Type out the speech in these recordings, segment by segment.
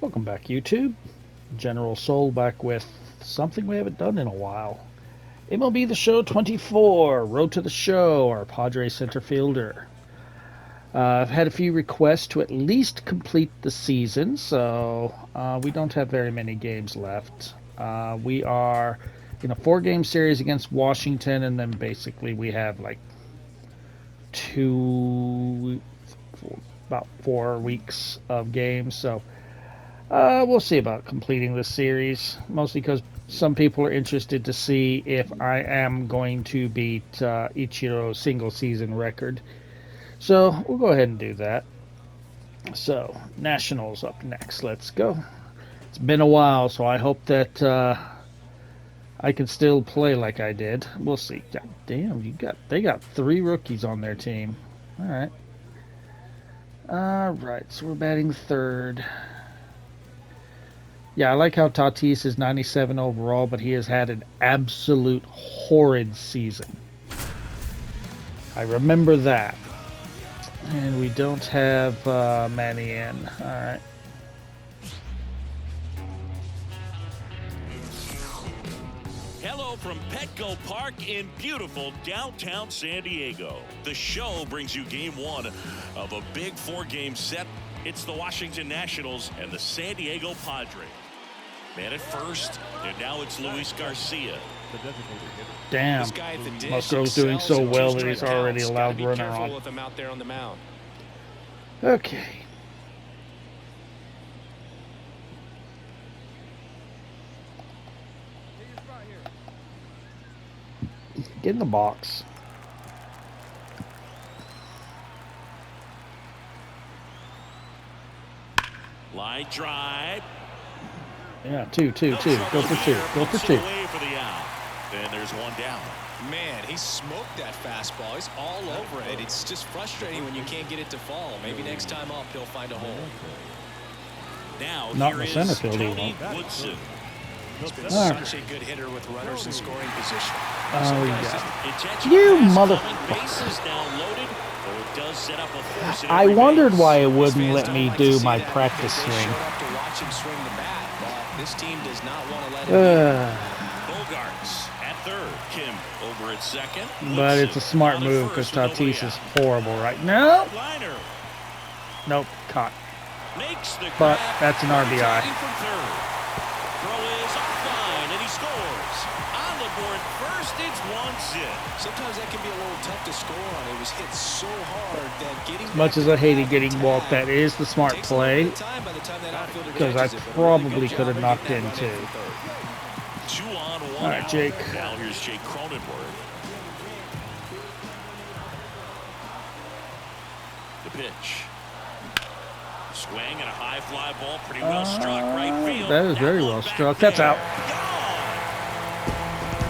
Welcome back, YouTube. General Soul back with something we haven't done in a while. MLB The Show 24, Road to the Show, our Padres center fielder. I've had a few requests to at least complete the season, so we don't have very many games left. We are in a 4-game series against Washington, and then basically we have like about 4 weeks of games, so we'll see about completing this series, mostly because some people are interested to see if I am going to beat Ichiro's single season record. So we'll go ahead and do that. So, Nationals up next. Let's go. It's been a while, so I hope that I can still play like I did. We'll see. God damn, they got 3 rookies on their team. All right. All right, so we're batting third. Yeah, I like how Tatis is 97 overall, but he has had an absolute horrid season. I remember that. And we don't have Manny in. All right. Hello from Petco Park in beautiful downtown San Diego. The show brings you game 1 of a big 4-game set. It's the Washington Nationals and the San Diego Padres. Man at first, and now it's Luis Garcia. Damn, Musgrove's doing so well that he's already allowed runner on. With him out there on the mound. Okay. Get in the box. Line drive. Yeah, two. Go for 2. Go for 2. Away for the out. And there's one down. Man, he smoked that fastball. He's all over it. It's just frustrating when you can't get it to fall. Maybe next time up he'll find a hole. Now not in the center field, he Tony won't. Woodson. He's been such a good hitter with runners in scoring position. Oh, yeah. Intentional You pass motherfucker. coming, bases now loaded, though it does set up a force at I every wondered base. why it wouldn't Fans let don't me like to do see my that. practice They swing. showed up to watch him swing the bat, but this team does not want to let him Bogarts at third. Kim over at second. But it's a smart move because Tatis is horrible right now. Liner Nope, caught. makes the But grab. that's an RBI. Tagging from third. Throw is offline, and he scores. On the board first, it's 1-0. Sometimes that can be a little tough to score on. It was hit so hard that getting As much as I hated getting walked, that is the smart play because I probably could have knocked in too. 2 on 1 All right, out. Jake. Now here's Jake Cronenworth. The pitch. Swing and a high fly ball, pretty well struck right field. That is very one well back struck. That's there. out.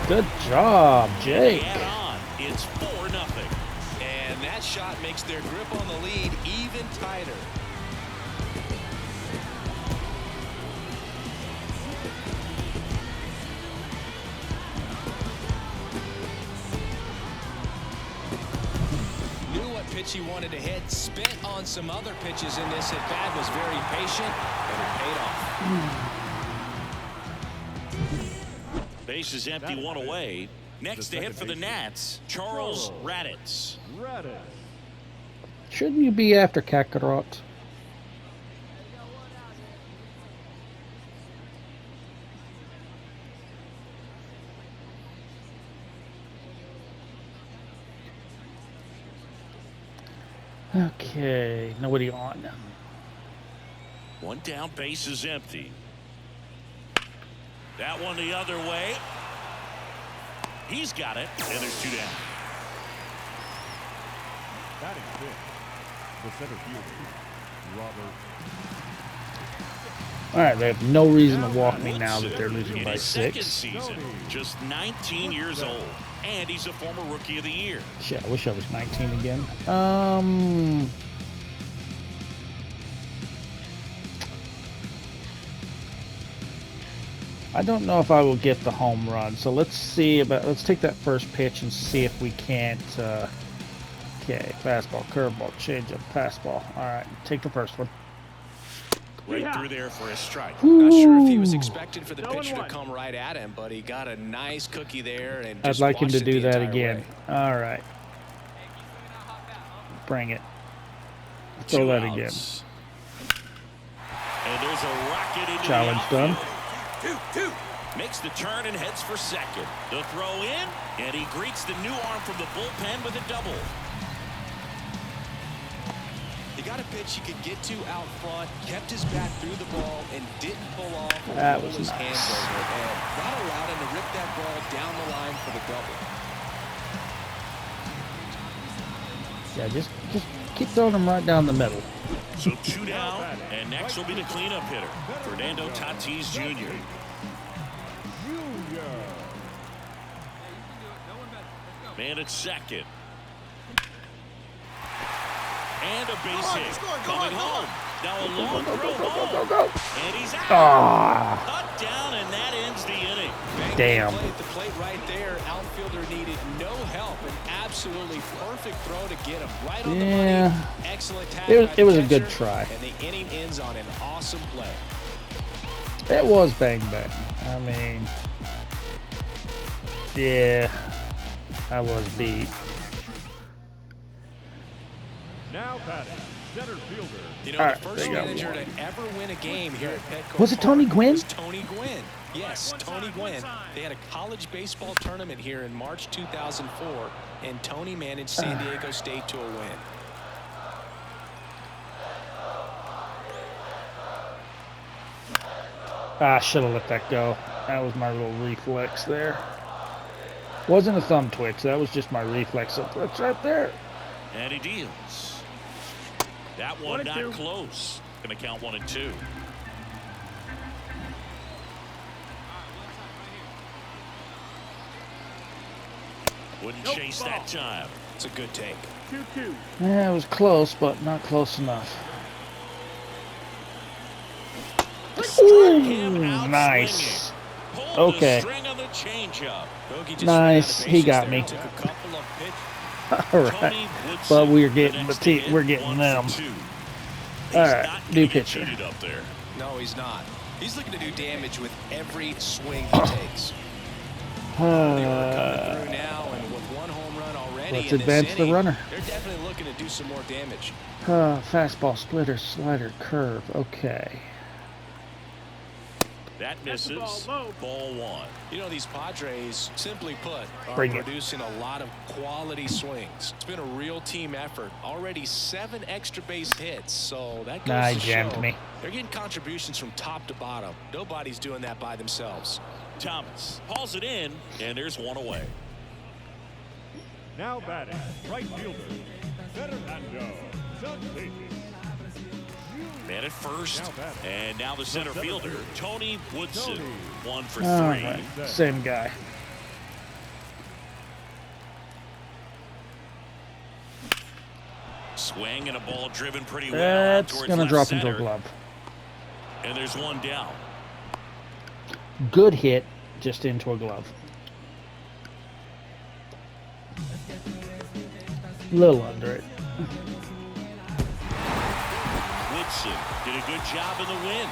Good job, Jake. And on. It's 4-0. And that shot makes their grip on the lead even tighter. Knew what pitch he wanted to hit, spent on some other pitches in this at bat, was very patient, and it paid off. Base is empty, 1 away. Next to hit for the Nats, Charles Raditz. Shouldn't you be after Kakarot? Okay, nobody on. 1 down, base is empty. That one the other way. He's got it, and there's 2 down. Batting fifth, the center fielder, Robert. All right, they have no reason to walk me now that they're losing In by his second 6. season, just 19 years old, and he's a former Rookie of the Year. Shit, I wish I was 19 again. I don't know if I will get the home run. So let's take that first pitch and see if we can't. Okay, fastball, curveball, changeup, fastball. All right, take the first one. Right through there for a strike. Not sure if he was expecting for the pitcher to come right at him, but he got a nice cookie there and just I'd like him to watched it do the that entire again. way. All right. Bring it. Throw that again. And there's a rocket into Challenge the done. outfield. 2-2. Makes the turn and heads for second. The throw in, and he greets the new arm from the bullpen with a double. He got a pitch he could get to out front, kept his bat through the ball, and didn't pull off or That roll was his nice. hands over it. And that allowed him to rip that ball down the line for the double. Yeah, just keep throwing them right down the middle. So 2 down, and next will be the cleanup hitter, Fernando Tatis Jr. Man at second. And a base hit. Coming home. Now a long throw home. Go. And he's out. Ah, Cut down, and that ends the inning. damn. Play at the plate right there. Outfielder needed no help. An absolutely perfect throw to get him right on the Yeah. money. Excellent tag. It was a good try. And the inning ends on an awesome play. It was bang bang. I mean, yeah, I was beat. Now batting, center fielder. You know, All the right, first there you go. manager to ever win a game here at Petco Was it Tony Park Gwynn? was Tony Gwynn. Yes, Tony Gwynn. They had a college baseball tournament here in March 2004, and Tony managed San Diego State to a win. I should have let that go. That was my little reflex there. Wasn't a thumb twitch. That was just my reflex. It's right there. And he deals. That one not close. Going to count 1 and 2. Wouldn't chase that time. It's a good take. 2-2. Yeah, it was close, but not close enough. Struck him out nice. swinging. Pulled Okay. the string on the changeup. Bogey just Nice. ran out of He patience got there. me. Took a couple of pitches. All right, Tony Woodson, but we're getting the next team. hit, We're getting 1 them. for 2. All He's right, not new gonna get pitcher. cheated up there. No, he's not. He's looking to do damage with every swing he takes. They were coming through now, and with 1 home run already Let's in this advance the inning, runner. they're definitely looking to do some more damage. Fastball, splitter, slider, curve. Okay. That misses. Ball 1. You know, these Padres, simply put, are Bring it. producing a lot of quality swings. It's been a real team effort. Already 7 extra base hits, so that goes Nah, to jammed show me. they're getting contributions from top to bottom. Nobody's doing that by themselves. Thomas hauls it in, and there's 1 away. Now batting, right fielder, Fernando Tatis. Man at first, and now the center fielder, Tony Woodson. 1 for 3. All right, same guy. Swing and a ball driven pretty well. That's towards gonna left drop center. into a glove. And there's 1 down. Good hit, just into a glove. Little under it. Woodson did a good job in the win.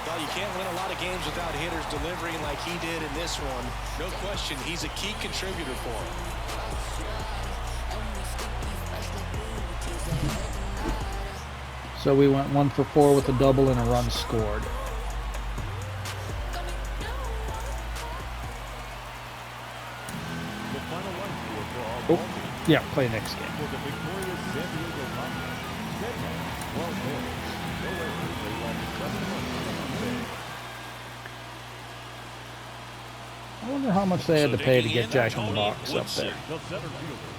Well, you can't win a lot of games without hitters delivering like he did in this one. No question, he's a key contributor for him. So we went 1 for 4 with a double and a run scored. The final run score for our Oh, ball game yeah, play next game. for the victorious San Diego Padres. Deadline 12 innings. No errors. They won 7 runs on the day. I wonder how much they had So to pay to digging get in, Jack in the Tony Box up Woodson. there. The center fielder,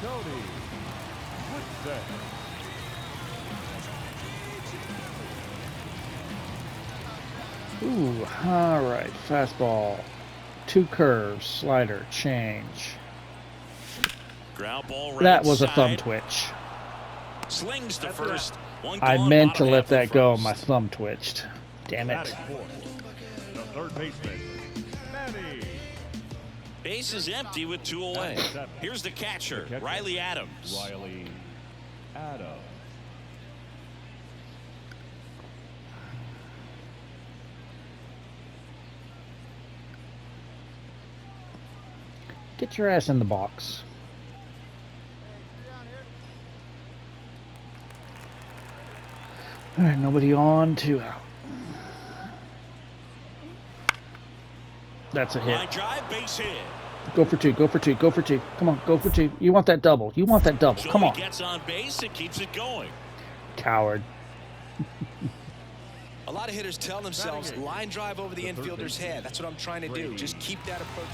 Tony Woodson. Ooh, all right, fastball. 2 curves, slider, change. Ground ball right That was a thumb side. twitch. Slings to first. One I gone, meant to bottom let half of that go, first. my thumb twitched. Damn it. Batting fourth, the third baseman, Manny. Base is empty with 2 away. Here's the catcher, Riley Adams. Riley Adams. Get your ass in the box. All right, nobody on, 2 out. That's a hit. Line drive, base hit. Go for 2, go for 2, go for 2. Come on, go for 2. You want that double. You want that double. So Come on. he gets on base and keeps it going. Coward. A lot of hitters tell themselves line drive over the infielder's head. That's what I'm trying to do. Just keep that approach.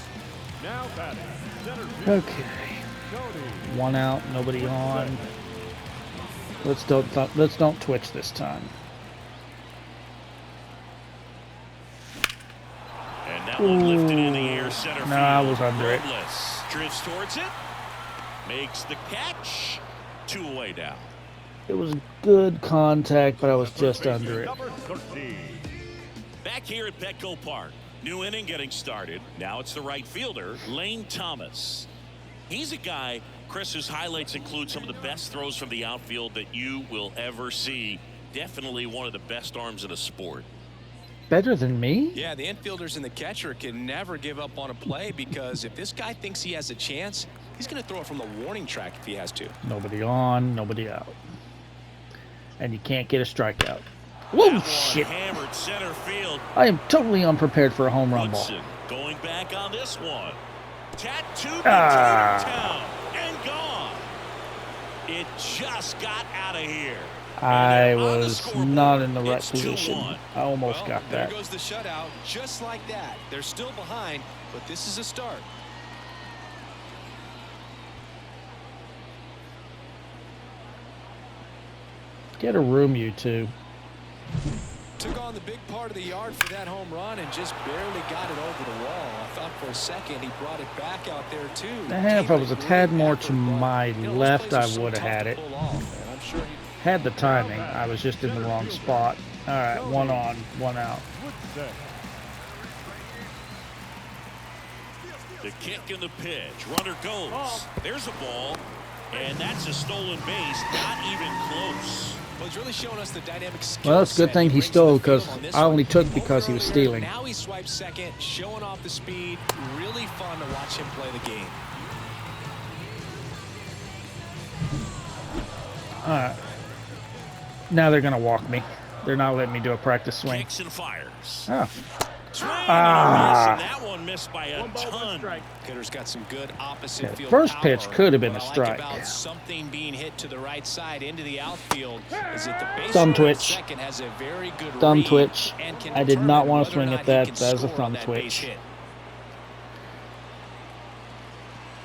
Now batting, center field, Okay. Tony. 1 out, nobody on. Let's don't twitch this time. And that one lifted in the air, center field. No, I was under it. Robles drifts towards it, makes the catch, 2 away now. It was good contact, but I was just under it. Number 13. Back here at Petco Park, new inning getting started. Now it's the right fielder, Lane Thomas. He's a guy, Chris, whose highlights include some of the best throws from the outfield that you will ever see. Definitely one of the best arms in the sport. Better than me? Yeah, the infielders and the catcher can never give up on a play because if this guy thinks he has a chance, he's going to throw it from the warning track if he has to. Nobody on, nobody out. And you can't get a strikeout. Whoa, shit. Hammered center field. I am totally unprepared for a home run ball. Woodson going back on this one. Tattooed Ah. town and gone. It just got out of here. I And on the was scoreboard, not in the right it's position. 2-1. I almost Well, got there that. goes the shutout, just like that. They're still behind, but this is a start. Get a room, you two. Took on the big part of the yard for that home run and just barely got it over the wall. I thought for a second he brought it back out there too. If I was a tad more to my left, I would have had it. I'm sure he Had the timing. I was just in the wrong spot. All right, 1 on, 1 out. Woodson. The kick and the pitch. Runner goes. There's a ball. And that's a stolen base. Not even close. Well, he's really showing us the dynamic skill Well, it's a good set thing he brings to stole the field because on this I only one. took because he was Over stealing. Now he swipes second, showing off the speed. Really fun to watch him play the game. Oh. All right. Now they're going to walk me. They're not letting me do a practice swing. Kicks and fires. Oh. Swing and a miss, Ah. and that one missed by a ton. Hitter's got some good opposite Yeah, field first power. pitch could have been What a I strike. like about something being hit to the right side into the outfield is that the base Thumb runner at twitch. second has a very good Thumb read twitch. and can I did not determine want to whether or swing not at he that. can That was a score thumb on that twitch. base hit.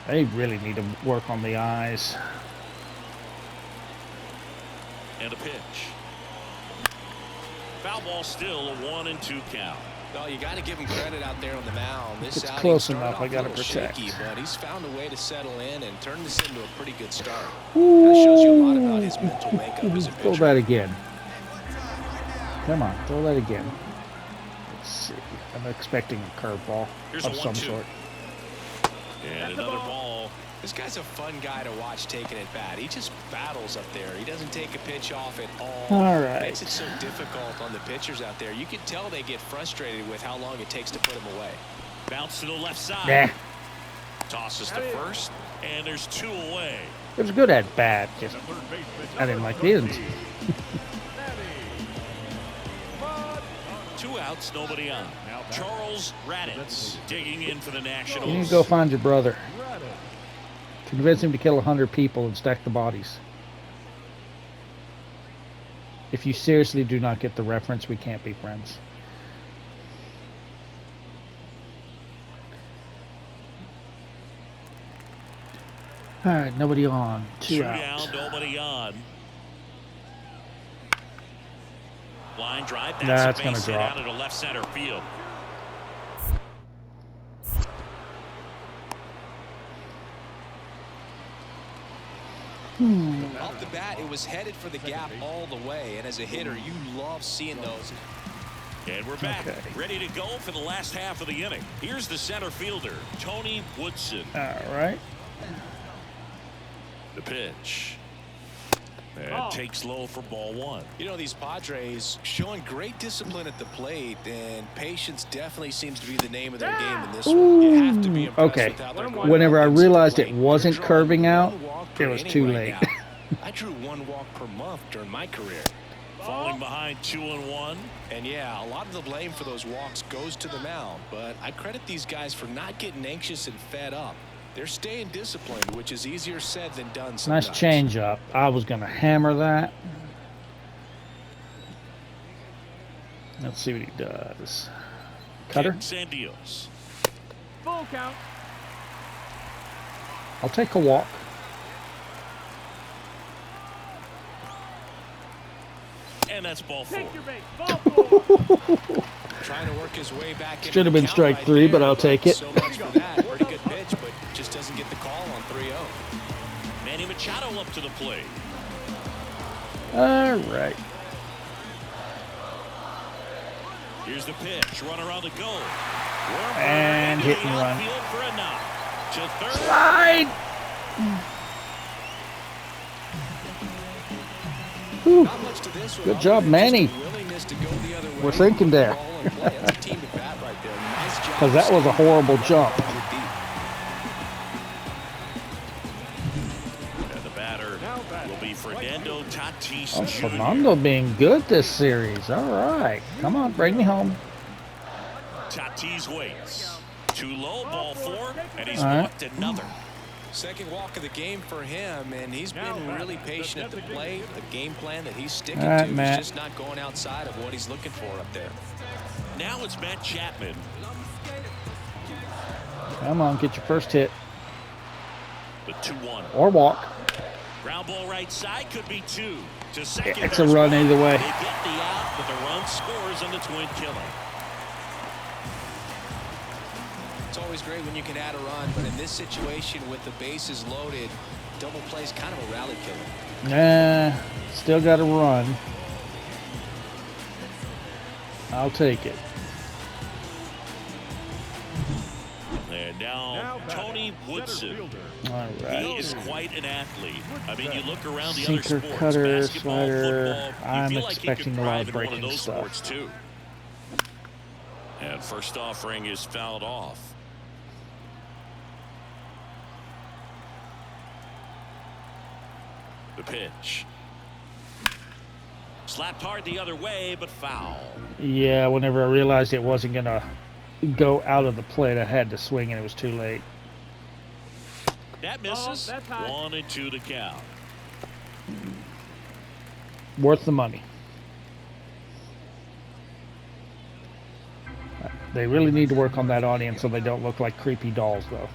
They really need to work on the eyes. And a pitch. Foul ball still, a 1-2 count. Well, you got to give him credit out there on the mound. This It's outing close started enough. off I gotta a little protect. shaky, but he's found a way to settle in and turn this into a pretty good start. That shows you a lot about his mental makeup as a Throw pitcher. that again. Come on, throw that again. Let's see. I'm expecting a curveball Here's a of some 1-2. sort. And another ball. This guy's a fun guy to watch taking it bat. He just battles up there. He doesn't take a pitch off at all. All right. Makes it so difficult on the pitchers out there. You can tell they get frustrated with how long it takes to put him away. Bounce to the left side. Nah, Tosses to first. And there's 2 away. it was good at bat. Just The third baseman, I didn't number like the end. 13. Bud 2 outs, nobody on. Charles Raditz digging in for the Nationals. You need to go find your brother. Raditz. Convince him to kill 100 people and stack the bodies. If you seriously do not get the reference, we can't be friends. All right, nobody on. 2 out. down, nobody on. Line drive. That's a gonna base hit drop. out into left center field. Off the bat, it was headed for the gap all the way. And as a hitter, you love seeing those. And we're back, Okay. ready to go for the last half of the inning. Here's the center fielder, Tony Woodson. All right. The pitch. And takes low for ball one. You know, these Padres showing great discipline at the plate, and patience definitely seems to be the name of their game in this one. You have to be impressed Okay. with how they're going Whenever I about things at the realized it plate. wasn't They're drawing curving out, one walk it per was inning too right late. now. I drew 1 walk per month during my career. Falling behind 2-1. And yeah, a lot of the blame for those walks goes to the mound, but I credit these guys for not getting anxious and fed up. They're staying disciplined, which is easier said than done sometimes. Nice change up. I was going to hammer that. Let's see what he does. Cutter. Sandios. Full count. I'll take a walk. And that's ball 4. Take your bait. Ball 4. Trying to work his way back in. Should have been strike 3, but I'll take it. So much for that. Pretty good pitch, but just doesn't get the call on 3-0. Manny Machado up to the plate. All right. Here's the pitch. Runner on the go. And hit and run. For a knock. To third. Slide. Whew. Not much to this one. Good job, Manny. We're thinking there. Because that was a horrible jump. And the batter will be Fernando Tatis Oh, Jr. Fernando being good this series. All right. Come on, bring me home. Tatis waits. Too low, ball 4, and he's All right. walked another. Second walk of the game for him, and he's been really patient at the plate. The game plan that he's sticking All right, to Matt. is just not going outside of what he's looking for up there. Now it's Matt Chapman. Come on, get your first hit. The 2-1. Or walk. Ground ball right side, could be 2. To second. It's a run either way. They get the out, but the run scores on the twin killer. It's always great when you can add a run, but in this situation with the bases loaded, double play's kind of a rally killer. Nah, still got to run. I'll take it. And now Tony Woodson. All He right. is quite an athlete. I mean, you look around the Sinker, other sports, cutter, basketball, slider. football, I'm you feel like he expecting could a lot of thrive in one breaking those stuff. sports too. And first offering is fouled off. The pitch. Slapped hard the other way, but foul. Yeah, whenever I realized it wasn't going to go out of the plate, I had to swing and it was too late. That misses. that's high. 1-2 to count. Worth the money. They really need to work on that audience so they don't look like creepy dolls, though.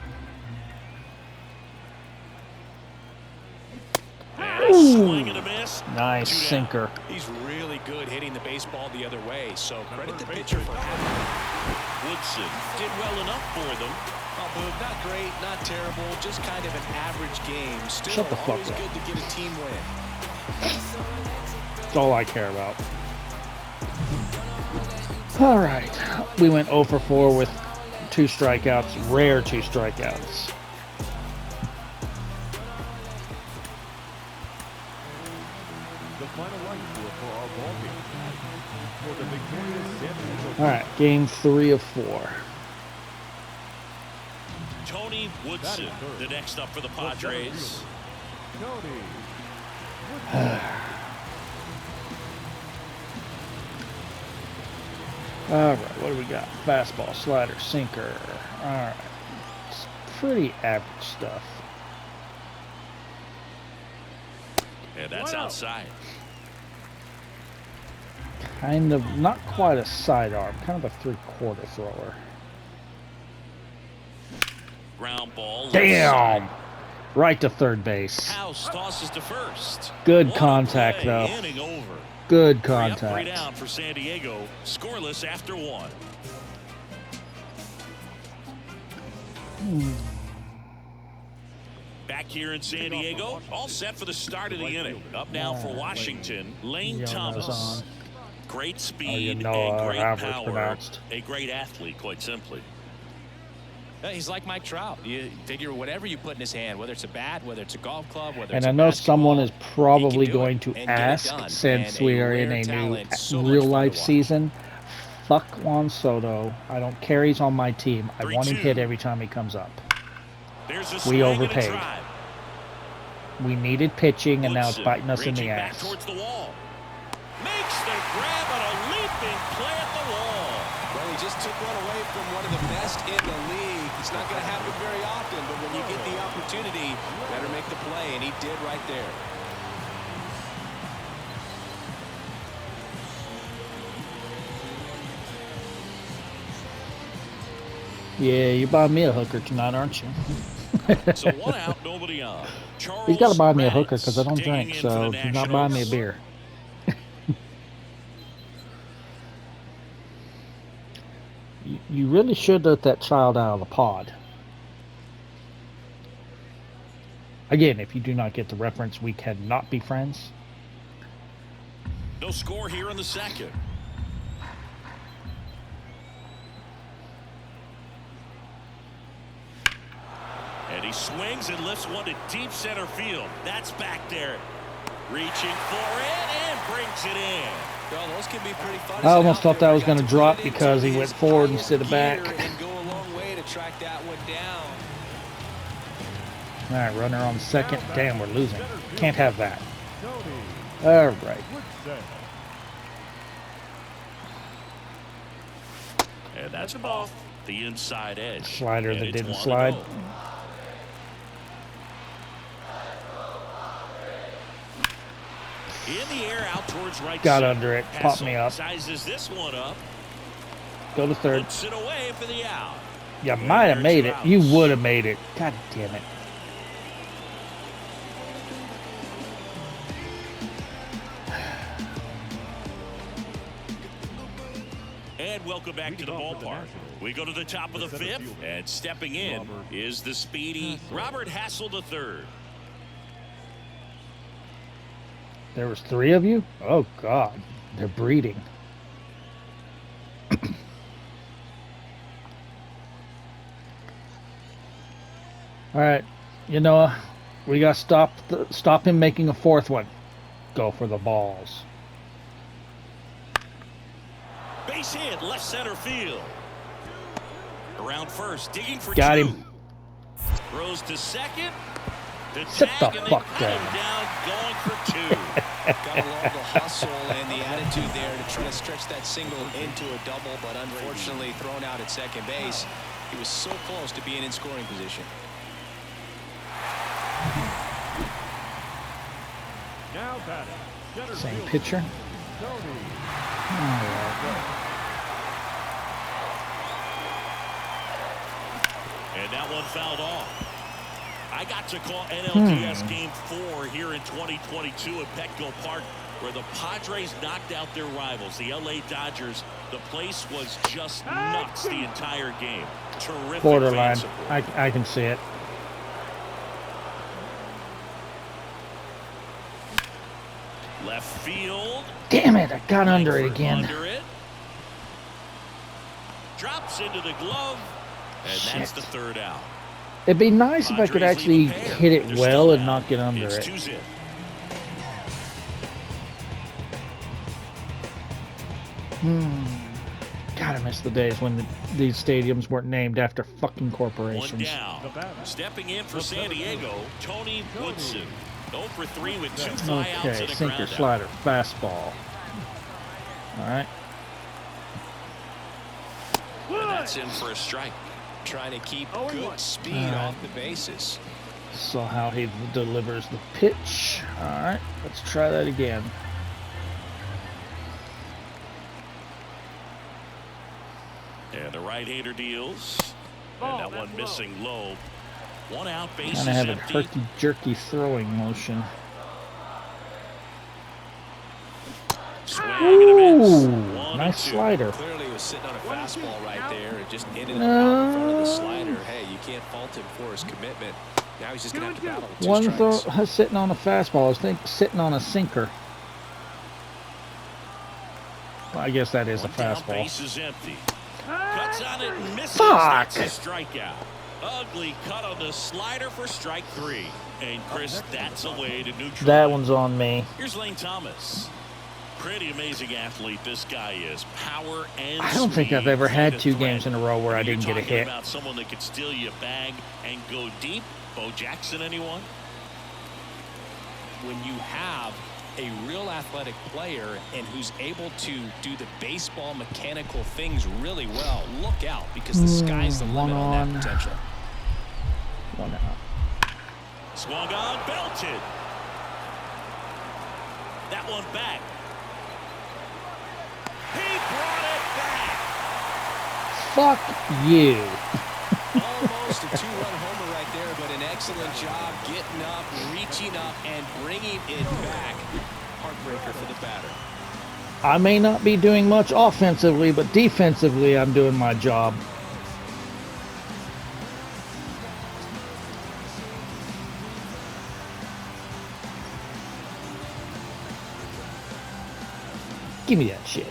And a swing and a miss. Nice 2 down. sinker. He's really good hitting the baseball the other way, so credit the pitcher for having Woodson did well enough for them. Oh, Boog, not great, not terrible, just kind of an average game. Still Shut the fuck always up. good to get a team win. That's all I care about. All right. We went 0 for 4 with 2 strikeouts, rare 2 strikeouts. The final line score for our ball game tonight. For the victorious San Diego. All right, game 3 of 4. Tony Woodson, the next up for the Padres. Tony. All right, what do we got? Fastball, slider, sinker. All right. It's pretty average stuff. And that's outside. Kind of, not quite a sidearm, kind of a 3/4 thrower. Ground ball. left Damn! side. Right to third base. House tosses to first. Good One contact, play, though. Inning over. Good 3 up, 3 contact. down for San Diego. Scoreless after 1. Back here in San Diego, all set for the start of the inning. Up now for Washington, Lane Yona's Thomas. on. Great Oh, speed Yanoa, and great however it's power. pronounced. A great athlete, quite simply. He's like Mike Trout. You figure whatever you put in his hand, whether it's a bat, whether it's a golf club, whether And it's I a know basketball, someone is probably he can do going it to and get it ask, done. since And we are rare in a new talent, so much real fun to life watch. season. Fuck Juan Soto. I don't care. He's on my team. I want him 3-2. hit every time he comes up. There's a We swing and a overpaid. drive. We needed pitching, and now it's Woodson biting us in the raging back ass. towards the wall. Makes the grab on a leaping play at the wall. Well, he just took one away from one of the best in the league. It's not going to happen very often, but when you get the opportunity, better make the play, and he did right there. Yeah, you're buying me a hooker tonight, aren't you? So 1 out, nobody on. He's got to buy me a Charles hooker because I don't digging drink, in for so the he's not buying me a Nationals. beer. You really should let that child out of the pod. Again, if you do not get the reference, we cannot be friends. No score here in the second. And he swings and lifts one to deep center field. That's back there. Reaching for it and brings it in. Well, those can be pretty fun. I almost thought that was going to drop because he went forward instead of back. And go a long way to track that one down. All right, runner on second. Damn, we're losing. Can't have that. Tony All right. Woodson. And that's off the inside edge. Slider And that it's didn't 1-0. slide. In the air out towards right Got center. under it. Popped me up. Sizes this one up. Go to third. Puts it away for the out. You And might have there's made your it. You outs. would have made it. God damn it. And welcome back to the ballpark. We go to the top of the fifth, and stepping in is the speedy Robert Hassel III. There was 3 of you? Oh, God. They're breeding. All right. You know, we got to stop him making a 4th one. Go for the balls. Base hit, left center field. Around first, digging for Got 2. him. Throws to second. To Sit tag, the and they fuck cut him down. going for 2. Gotta love the hustle and the attitude there to try to stretch that single into a double, but unfortunately thrown out at second base. He was so close to being in scoring position. Now batting. Center Same fielder, pitcher. Tony All right. And that one fouled off. I got to call NLDS Game 4 here in 2022 at Petco Park, where the Padres knocked out their rivals, the LA Dodgers. The place was just nuts the entire game. Terrific fan Borderline. support. I can see it. Left field. Damn it. I got under it Langford again. Under it. Drops into the glove. And that's Shit. the 3rd out. It'd be nice if I could Padres actually leave a pair, hit but it they're well still and out. not get under It's it. 2-0. God, I miss the days when these stadiums weren't named after fucking One corporations. down. The batter. Stepping in for San Diego, Tony Woodson. 0 for 3 with 2 flyouts Okay, and a sinker, ground out. slider, fastball. All right. And that's in for a strike. Trying to keep 0-1. good speed All right. off the bases. Saw how he delivers the pitch. All right, let's try that again. And the right-hander deals. Ball, And that one that's missing low. 1 out, base Kind is of have a empty. herky-jerky throwing motion. Swing and a miss. Ooh, 1-2. nice slider. Clearly he was sitting on a fastball right there. It just ended up out in front of the slider. Hey, you can't fault him for his commitment. Now he's just going to have to battle with 2 One strikes. throw, sitting on a fastball. I was thinking sitting on a sinker. Well, I guess that is a One down, fastball. base is empty. Cuts on it and misses. Fuck. That's a strikeout. Ugly cut on the slider for strike 3. And Chris, that's a way to neutralize. That one's on me. Here's Lane Thomas. Pretty amazing athlete this guy is. Power and I don't think I've ever speed, had quite a 2 threat. games in a row where I didn't get a You're talking hit. about someone that could steal you a bag and go deep. Bo Jackson, anyone? When you have a real athletic player and who's able to do the baseball mechanical things really well, look out, because the sky's the limit on that potential. 1 out. Swung on, belted. That one back. He brought it back. Fuck you. Almost a 2-run homer right there, but an excellent job getting up, reaching up, and bringing it back. Heartbreaker for the batter. I may not be doing much offensively, but defensively I'm doing my job. Give me that shit.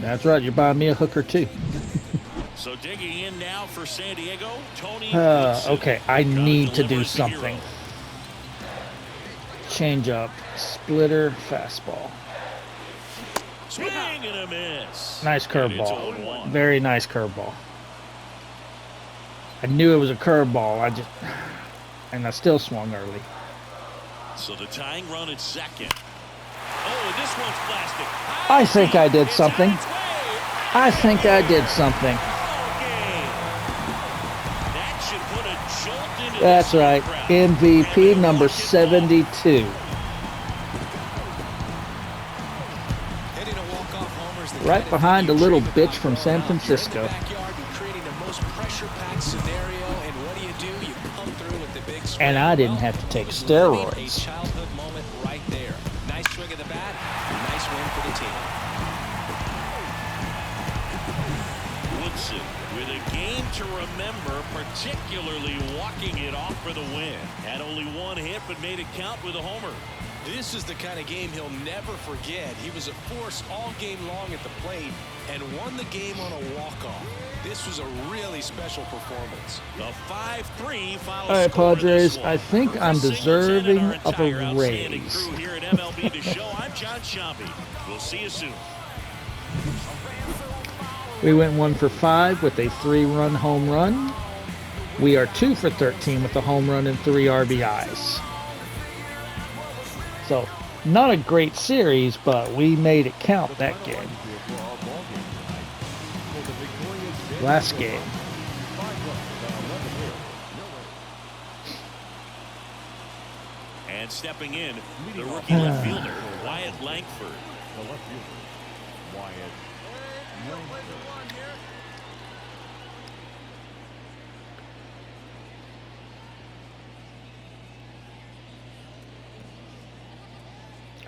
That's right, you're buying me a hooker too. So digging in now for San Diego, Tony Woodson. Okay, I Gotta need to deliver do as the something. hero. Change up, splitter, fastball. Swing and a miss. Nice And it's curveball. 0-1. Very nice curveball. I knew it was a curveball. And I still swung early. So the tying run at second. Oh, and this one's plastic. I think I did It's something. on its way. I think I did something. Ballgame. That should put a jolt into That's the right. crowd. MVP And number they'll walk it 72. Hitting a walk-off homer is the Right kind of behind thing a you little dream bitch about from growing San up. You're in the Francisco. backyard, you're creating the most pressure-packed scenario, and what do? You come through with the big swing. And I didn't Well, have to take it was living steroids. A childhood moment right there. Nice swing of the bat, nice win for the team. Woodson with a game to remember, particularly walking it off for the win. Had only 1 hit, but made it count with a homer. This is the kind of game he'll never forget. He was a force all game long at the plate and won the game on a walk-off. This was a really special performance. The 5-3 final All right, score to this Padres, one. I think For I'm Chris Singleton and deserving our of a entire outstanding raise. crew here at MLB The Show, I'm John Shambi. We'll see you soon. We went 1 for 5 with a 3-run home run. We are 2 for 13 with a home run and 3 RBIs. So, not a great series, but we made it count that game. Last game. And stepping in, the rookie left fielder, Wyatt Langford. The left fielder, Wyatt Langford.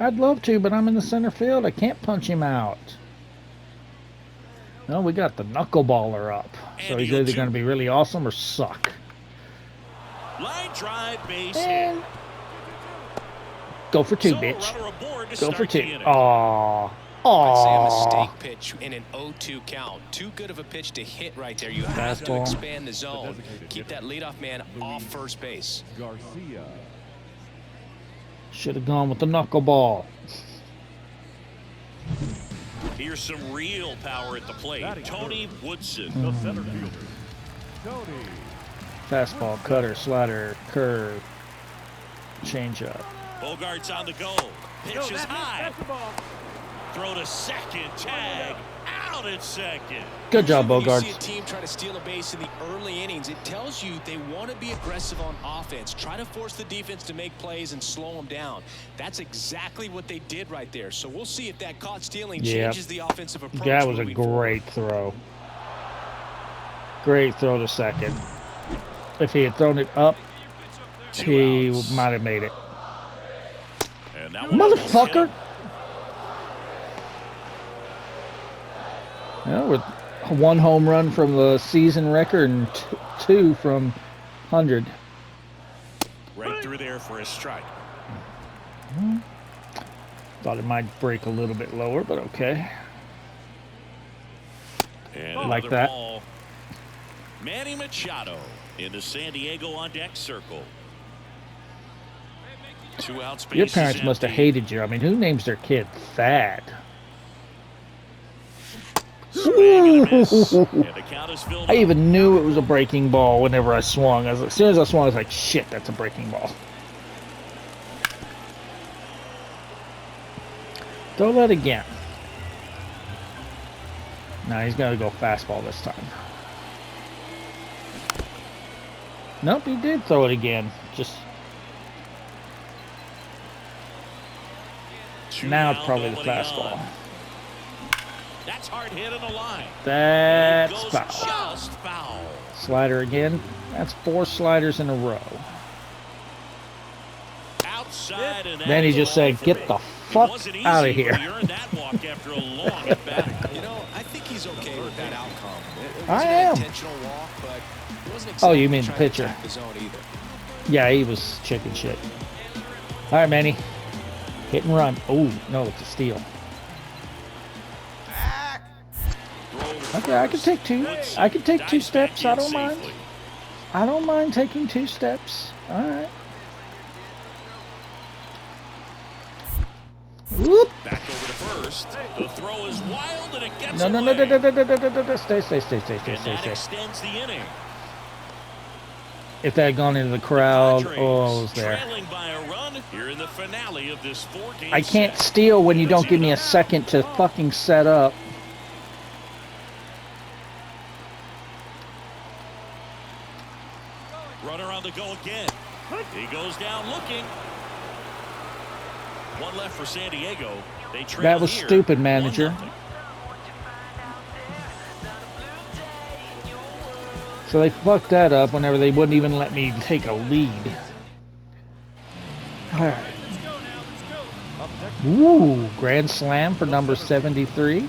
I'd love to, but I'm in the center field. I can't punch him out. No, we got the knuckleballer up. So he's either going to be really awesome or suck. Line drive, base hit. And go for 2, So, bitch. runner aboard to Go for start 2. the inning. Aww. I'd say a Aww. mistake pitch in an 0-2 count. Too good of a pitch to hit right there. You have to Fastball. expand the zone. Keep that leadoff man off first base. Garcia. Should have gone with the knuckleball. Here's some real power at the plate. Tony Woodson. The center fielder, Tony. Fastball, cutter, slider, curve, changeup. Bogart's on the go. Pitch is high. Throw to second. Tag. Out at second. Good job, When you Bogart. see a team try to steal a base in the early innings, it tells you they want to be aggressive on offense. Try to force the defense to make plays and slow them down. That's exactly what they did right there. So we'll see if that caught stealing changes the offensive approach. That was a moving forward. great throw. Great throw to second. If he had thrown it up, 2 he outs. might have made it. And that one almost hit Motherfucker! him. Yeah, with 1 home run from the season record and 2 from 100. Right through there for a strike. Thought it might break a little bit lower, but okay. And Like another that. ball. Manny Machado in the San Diego on deck circle. 2 outs. Your parents must have hated you. I mean, who names their kid Thad? Swing and a miss. And the count is filled I up. even knew it was a breaking ball whenever I swung. As soon as I swung, I was like, shit, that's a breaking ball. Throw that again. No, he's going to go fastball this time. Nope, he did throw it again. Just now it's probably the fastball. That's hard hit on the line. That's It goes foul. just foul. Slider again. That's 4 sliders in a row. Outside and Then he that's just ball said, three. "Get the It fuck wasn't out of easy, here." but he earned that walk after a long at bat. You know, I think he's okay with that outcome. It I wasn't am. an intentional walk, but it wasn't Oh, you exactly mean trying to pitcher. attack the zone either. Yeah, he was chicken shit. All right, Manny. Hit and run. Oh, no, it's a steal. Okay, I can take 2. I can take 2 steps. I don't mind. I don't mind taking 2 steps. All right. Whoop. Back over to first. The throw is wild and it gets No, no, no, away. no, no, no, no, no, no, no. Stay. And that extends the inning. If that had gone into the crowd, Padres oh, it was there. trailing by a run here in the finale of this 4-game I can't set. steal when you don't give me a second to fucking set up. Runner on the go again. He goes down looking. 1 left for San Diego. They trail That was here, stupid, manager. 1-0. So they fucked that up whenever they wouldn't even let me take a lead. All right. Ooh, grand slam for number 73?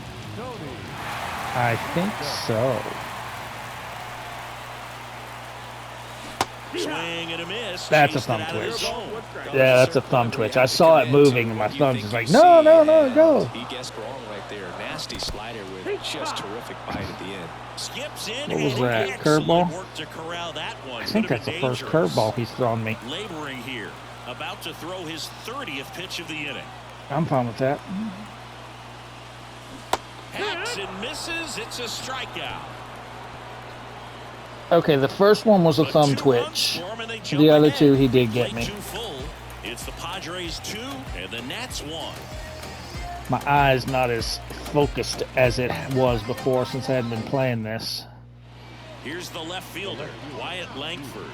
I think so. Swing and a miss. That's a Chased it thumb out of their twitch. zone. Yeah, that's a thumb twitch. I saw it moving and my thumb's just like, no, no, no, go. He guessed wrong right there. Nasty slider with just terrific bite at the end. Skips in. What was and that, excellent curveball? work to corral that one. I think Could that's have the been first dangerous. curveball he's thrown me. Laboring here. About to throw his 30th pitch of the inning. I'm fine with that. Hacks and misses. It's a strikeout. Okay, the first one was a But thumb 2 runs twitch. for him and they jump The other ahead. 2 he did get Play me. 2 full. It's the Padres 2 and the Nats 1. My eye's not as focused as it was before since I hadn't been playing this. Here's the left fielder, Wyatt Langford.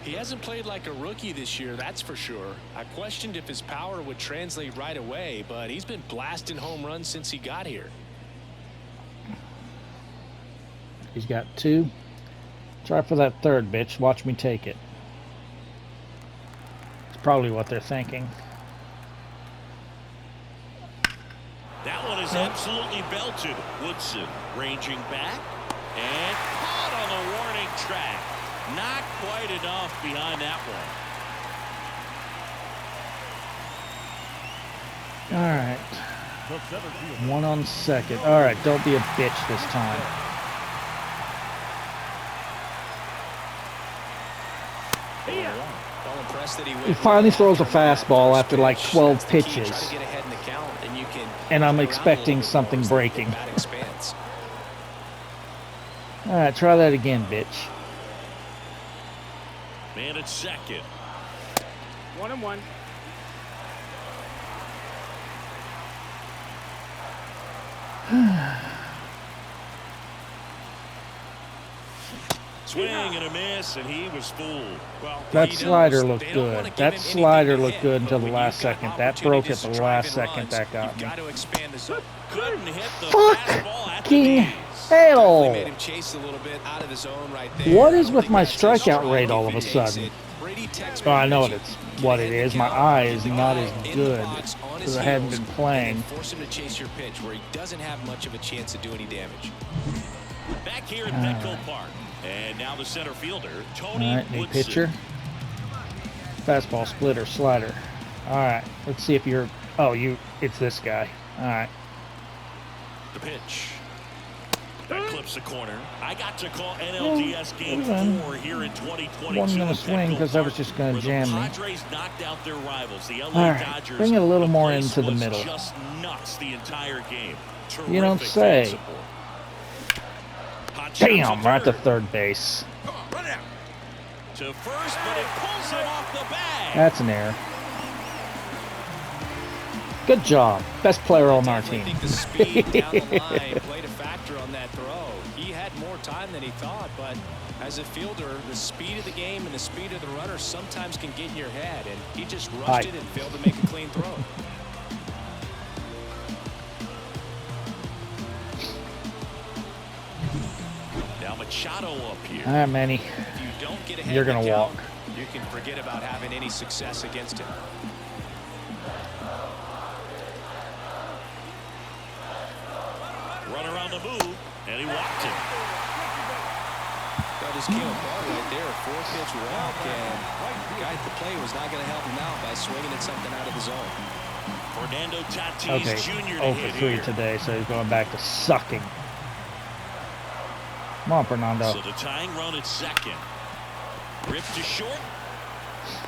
He hasn't played like a rookie this year, that's for sure. I questioned if his power would translate right away, but he's been blasting home runs since he got here. He's got 2. Try for that third, bitch. Watch me take it. It's probably what they're thinking. That one is absolutely belted. Woodson ranging back and caught on the warning track. Not quite enough behind that one. All right. 1 on second. All right, don't be a bitch this time. Well impressed that He finally throws a fastball after like 12 pitches. Try to get ahead in the count, and you can And I'm move around a expecting little bit something more as the breaking. bat expands. All right, try that again, bitch. Man at second. 1-1. Swing and a miss, and he was fooled. Well, That he slider knows looked they don't wanna good. give That him slider anything to looked hit, good until but the when last you've got second. That broke at opportunities the to last drive in second. runs, That got you've me. got to expand the zone. couldn't hit the fastball at the Fucking knees. Definitely made hell! him chase a little bit out of the zone right there. What I is don't with think my that's his strikeout strike rate if all of he a takes sudden? it. Brady texted Oh, I know Richie, it's get what it ahead in is. the My count, eye get is the not guy as in the good box on his because I hadn't heels, been and playing. then force him to chase your pitch where he doesn't have much of a chance to do any damage. Back here at Petco Park. And now the center fielder, Tony All right, new Woodson. pitcher. Fastball, splitter, slider. All right. Let's see if you're. Oh, it's this guy. All right. The pitch. That clips the corner. I got to call NLDS Game 4 here in 2022. Wasn't going to swing because I was just going to jam me. Padres knocked out their rivals, the LA All right. Dodgers. Bring it a little more place into the was middle. Just nuts the entire game. You don't Terrific say. fan support. Hot shot Damn, to we're at the third. third base. Run out. To first, but it pulls him off the bag. That's an error. Good job. Best player on our Definitely team. think the speed down the line played a factor on that throw. He had more time than he thought, but as a fielder, the speed of the game and the speed of the runner sometimes can get in your head, and he just rushed it and failed to make a clean throw. Now Machado up here. All right, Manny. If you don't get ahead You're in the gonna count, walk. you can forget about having any success against him. Runner on the move, and he walked him. That just came apart right there. A 4-pitch walk, and the guy at the plate was not going to help him out by swinging at something out of the zone. Fernando Tatis Okay, Jr. to 0 hit for 3 here. today, so he's going back to sucking. Come on, Fernando. So the tying run at second. Ripped to short.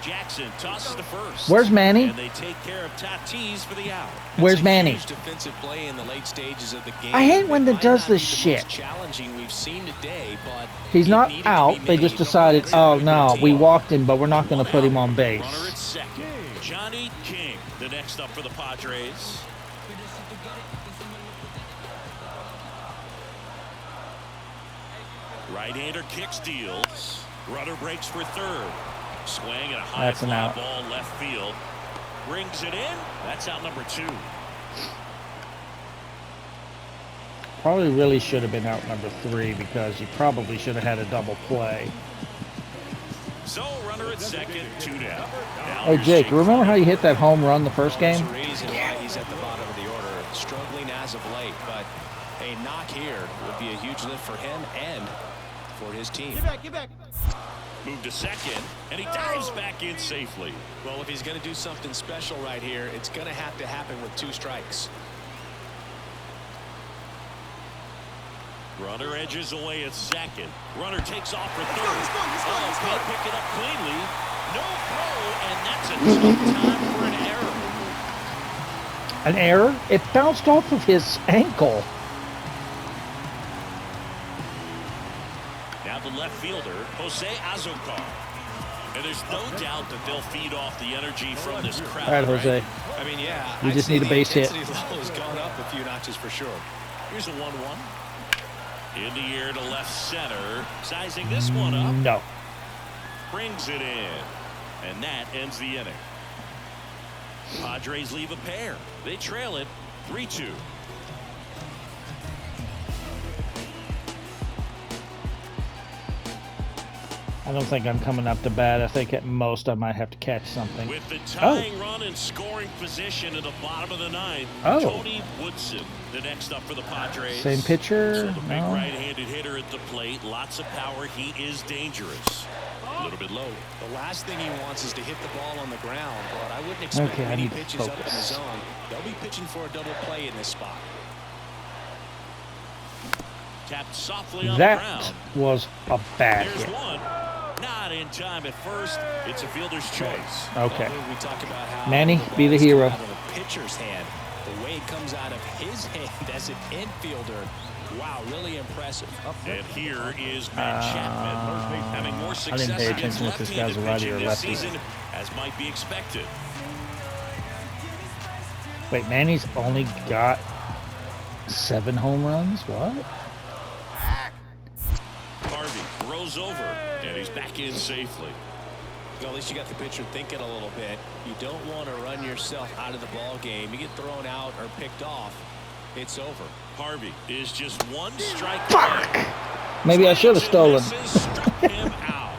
Jackson tosses to first. Where's Manny? And they take care of Tatis for the out. Where's Manny? Huge defensive play in the late stages of the game. I hate when It it might does not be this the shit. most challenging we've seen today, but He's it not needed to out. be They made. just decided, oh, no, we walked him, but we're not going to put him on base. Runner at second. Johnny King, the next up for the Padres. Right-hander kick steals. Runner breaks for third. Swing and a high That's an fly out. ball left field. Brings it in. That's out number 2. Probably really should have been out number 3 because you probably should have had a double play. So runner at second, 2 down. Now Hey, here's Jake, remember how you hit that home run the first game? There's a reason why he's at the bottom of the order, struggling as of late, but a knock here would be a huge lift for him and for his team. Get back. Move to second, and he dives back in safely. Well, if he's going to do something special right here, it's going to have to happen with 2 strikes. Runner edges away at second. Runner takes off for third. Can't pick it up cleanly. No throw, and that's a tough time for an error. An error? It bounced off of his ankle. Now the left fielder, Jose Azocar. And there's no doubt that they'll feed off the energy from this crowd. All right, Jose. right? I mean, yeah. You I'd just say need a the base hit. intensity level has gone up a few notches for sure. Here's a 1-1. In the air to left center. Sizing this one up. No. Brings it in. And that ends the inning. Padres leave a pair. They trail it 3-2. I don't think I'm coming up to bat. I think at most I might have to catch something. With the tying run in scoring position in the bottom of the 9th, Oh. Tony Woodson, the next up for the Padres. Same pitcher? So the big No. right-handed hitter at the plate. Lots of power. He is dangerous. A little bit low. The last thing he wants is to hit the ball on the ground, but I wouldn't expect Okay, I many need to pitches up in the focus. zone. They'll be pitching for a double play in this spot. Tapped softly on the That ground. was a bad There's hit. one. Not in time at first. It's a fielder's choice. Okay. Well, we talk about how Manny, the be the balls hero. come out of the pitcher's hand. The way it comes out of his hand as an infielder. Wow, really impressive. And here is Matt Chapman having more I success didn't pay against attention if this guy's a left-handed righty pitching or this lefty. season, as might be expected. Wait, Manny's only got 7 home runs? What? Harvey throws over, and he's back in safely. Well, at least you got the pitcher thinking a little bit. You don't want to run yourself out of the ball game. You get thrown out or picked off, it's over. Harvey is just one strike Fuck! away. Maybe I should have stolen. Struck him out.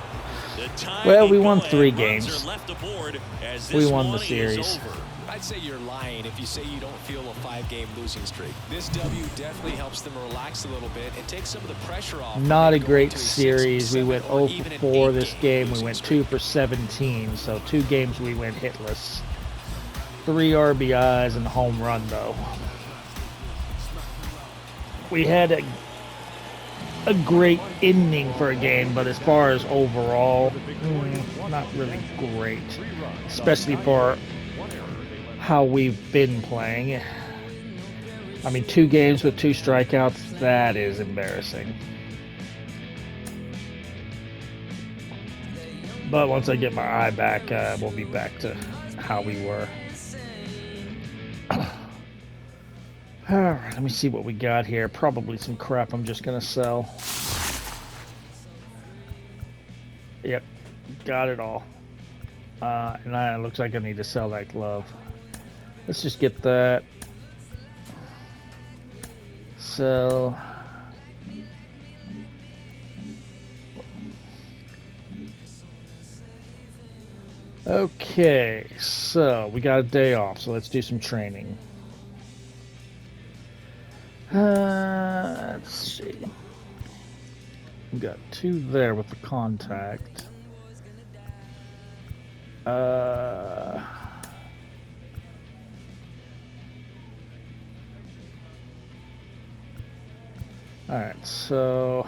The time Well, they we won go 3 and runs games. are left aboard as We this won the one is series. over. I'd say you're lying if you say you don't feel a 5-game losing streak. This W definitely helps them relax a little bit and take some of the pressure off. Not a going great to 6, series. We 7, went or 0 even for an 4 this 8-game game. We losing went streak. 2 for 17. So 2 games we went hitless. 3 RBIs and a home run, though. We had a great ending for a game, but as far as overall, not really great, especially for how we've been playing. I mean, 2 games with 2 strikeouts, that is embarrassing. But once I get my eye back, we'll be back to how we were. Alright, let me see what we got here. Probably some crap I'm just going to sell. Yep, got it all. And it looks like I need to sell that glove. Let's just get that. Sell. Okay, so we got a day off, so let's do some training. Let's see. We got 2 there with the contact. Alright, so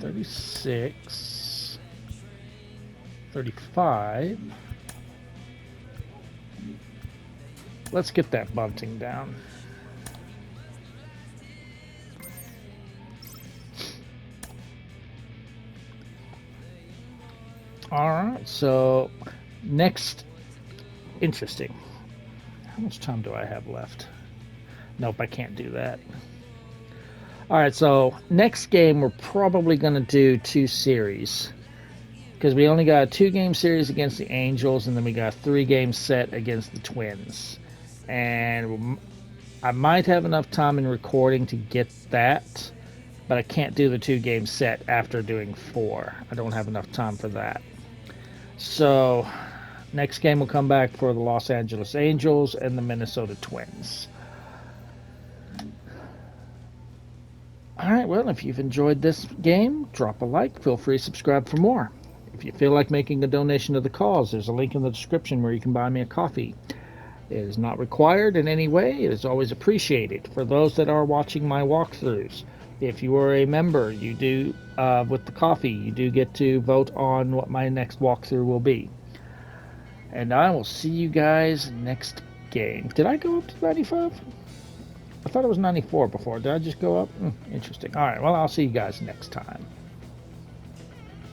36, 35. Let's get that bunting down. Alright, so next, interesting. How much time do I have left? Nope, I can't do that. Alright, so next game we're probably going to do 2 series. Because we only got a 2-game series against the Angels, and then we got a 3-game set against the Twins. And I might have enough time in recording to get that, but I can't do the 2-game set after doing 4. I don't have enough time for that. So, next game will come back for the Los Angeles Angels and the Minnesota Twins. Alright, well, if you've enjoyed this game, drop a like. Feel free to subscribe for more. If you feel like making a donation to the cause, there's a link in the description where you can buy me a coffee. It is not required in any way. It is always appreciated. For those that are watching my walkthroughs, if you are a member, you do, with the coffee, you do get to vote on what my next walkthrough will be. And I will see you guys next game. Did I go up to 95? I thought it was 94 before. Did I just go up? Interesting. All right, well, I'll see you guys next time.